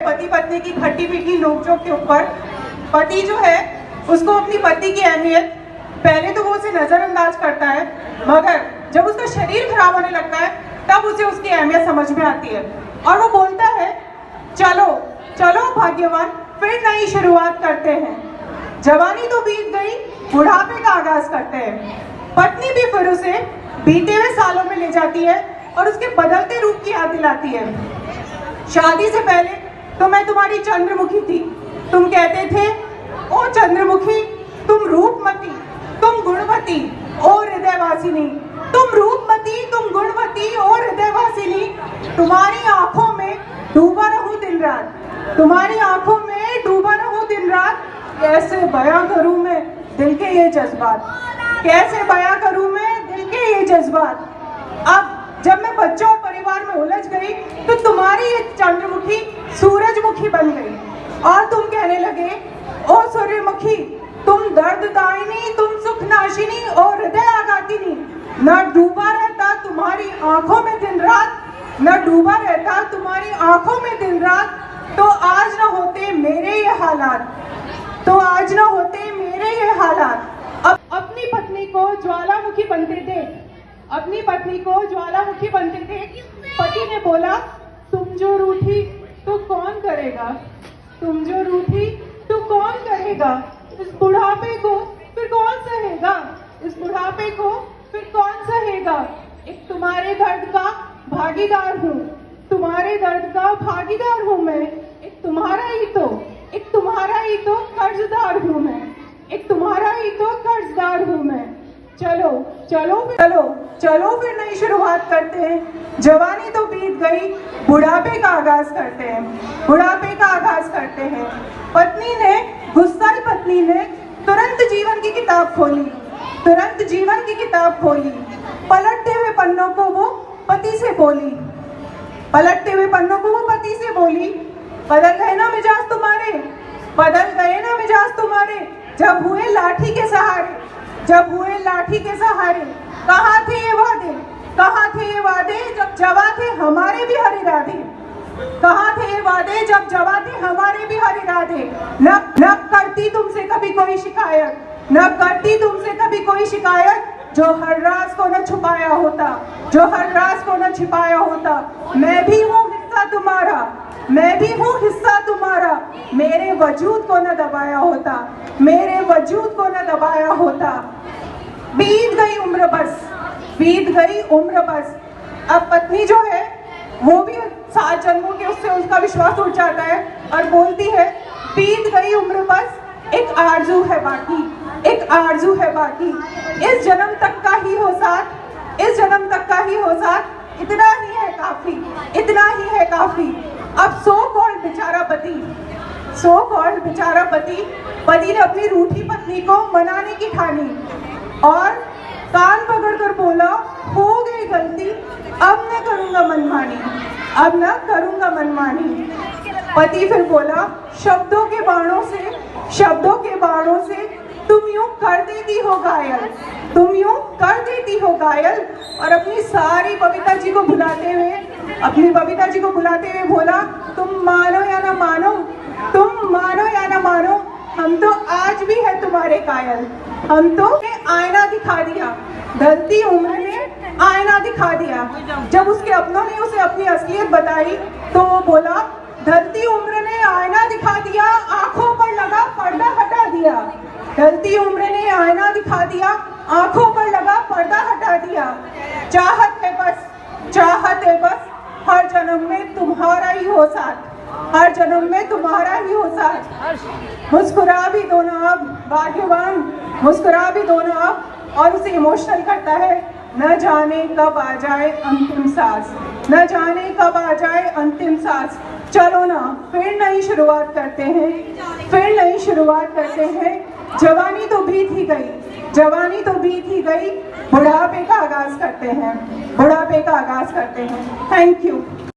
पति पत्नी की खट्टी मीठी नोकझोंक के ऊपर पति जो है उसको अपनी पत्नी की अहमियत पहले तो वो उसे नजरअंदाज करता है, मगर जब उसका शरीर खराब होने लगता है तब उसे उसकी अहमियत समझ में आती है और वो बोलता है चलो चलो भाग्यवान फिर नई शुरुआत करते हैं। जवानी तो बीत गई, बुढ़ापे का आगाज करते हैं। पत्नी भी फिर उसे बीते हुए सालों में ले जाती है और उसके बदलते रूप की याद दिलाती है। शादी से पहले तो मैं तुम्हारी चंद्रमुखी थी, तुम कहते थे ओ चंद्रमुखी तुम रूपमती तुम गुणवती ओ हृदयवासिनी, तुम रूपमती तुम गुणवती ओ हृदयवासिनी। तुम्हारी आंखों में डूबा रहूं दिन रात, तुम्हारी आंखों में डूबा रहूं दिन रात। कैसे बयां करूं मैं दिल के ये जज्बात, कैसे बयां करूं मैं दिल के ये जज्बात। अब जब मैं बच्चों और परिवार में उलझ गई तो तुम्हारी ये चंद्रमुखी सूरजमुखी बन गई और तुम कहने लगे ओ सूर्यमुखी तुम दर्ददायिनी तुम सुखनाशिनी और हृदय आघातिनी। न डूबा रहता तुम्हारी आंखों में दिन रात, न डूबा रहता तुम्हारी आंखों में दिन रात, तो आज न होते मेरे ये हालात, तो आज न होते मेरे ये हालात। अब अपनी पत्नी को ज्वालामुखी बनते देख, अपनी पत्नी को ज्वालामुखी बनते देख पति ने बोला तुम जो रूठी तो कौन करेगा, तुम जो रूठी तो कौन करेगा। इस बुढ़ापे को फिर कौन सहेगा, इस बुढ़ापे को फिर कौन सहेगा। एक तुम्हारे दर्द का भागीदार हूँ, तुम्हारे दर्द का भागीदार हूँ मैं। एक तुम्हारा ही तो कर्जदार हूँ मैं, एक तुम्हारा ही तो कर्जदार हूँ मैं। चलो चलो चलो चलो फिर नई शुरुआत करते हैं। जवानी तो बीत गई, बुढ़ापे का आगाज करते हैं, बुढ़ापे का आगाज करते हैं। पत्नी ने गुस्साई पत्नी ने तुरंत जीवन की किताब खोली, तुरंत जीवन की किताब खोली। पलटते हुए पन्नों को वो पति से बोली, पलटते हुए पन्नों को वो पति से बोली बदल गए ना मिजाज तुम्हारे, बदल गए ना मिजाज तुम्हारे। जब हुए लाठी के सहारे, जब हुए लाठी के सहारे। कहाँ थे ये वादे, कहाँ थे ये वादे जब जवा थे हमारे भी हर इरादे, कहाँ थे ये वादे जब जवा थे हमारे भी हर इरादे। न करती तुमसे कभी कोई शिकायत, न करती तुमसे कभी कोई शिकायत, जो हर राज को न छुपाया होता, जो हर राज को न छिपाया होता। मैं भी हूँ हिस्सा तुम्हारा, मैं भी हूँ हिस्सा तुम्हारा, मेरे वजूद को न दबाया होता, मेरे वजूद को न दबाया होता। बीत गई उम्र बस, बीत गई उम्र बस। अब पत्नी जो है वो भी 7 जन्मों के उससे उसका विश्वास उठ जाता है और बोलती है बीत गई उम्र बस, एक आरज़ू है बाकी, एक आरज़ू है बाकी। इस जन्म तक का ही हो साथ, इस जन्म तक का ही हो साथ, इतना ही है काफी, इतना ही है काफी। अब सो कॉल्ड बेचारा पति, सो कॉल्ड बेचारा पति, पति ने अपनी रूठी पत्नी को मनाने की ठानी और कान पकड़कर बोला हो गई गलती, अब न करूंगा मनमानी, अब न करूंगा मनमानी। पति फिर बोला शब्दों के बाणों से, शब्दों के बाणों से तुम यूं कर देती हो घायल, तुम यूं कर देती हो घायल। और अपनी सारी बबीता जी को बुलाते हुए, अपनी बबीता जी को बुलाते हुए बोला तुम मानो या ना मानो, तुम मानो या ना मानो, हम तो आज भी है तुम्हारे कायल। हम तो आईना दिखा दिया, ढलती उम्र ने आईना दिखा दिया। जब उसके अपनों ने उसे अपनी असलियत बताई तो वो बोला ढलती उम्र ने आईना दिखा दिया, आंखों पर लगा पर्दा हटा दिया। ढलती उम्र ने आईना दिखा दिया, आंखों पर लगा पर्दा हटा दिया। चाहत है बस, चाहत है बस, हर जन्म में तुम्हारा ही हो साथ, हर जन्म में तुम्हारा ही हो साथ। मुस्कुरा भी दो ना अब भाग्यवान, मुस्कुरा भी दो ना अब। और उसे इमोशनल करता है न जाने कब आ जाए अंतिम सांस, न जाने कब आ जाए अंतिम सांस। चलो ना फिर नई शुरुआत करते हैं, फिर नई शुरुआत करते हैं। जवानी तो बीत ही गई, जवानी तो बीत ही गई, बुढ़ापे का आगाज करते हैं, बुढ़ापे का आगाज करते हैं। Thank you.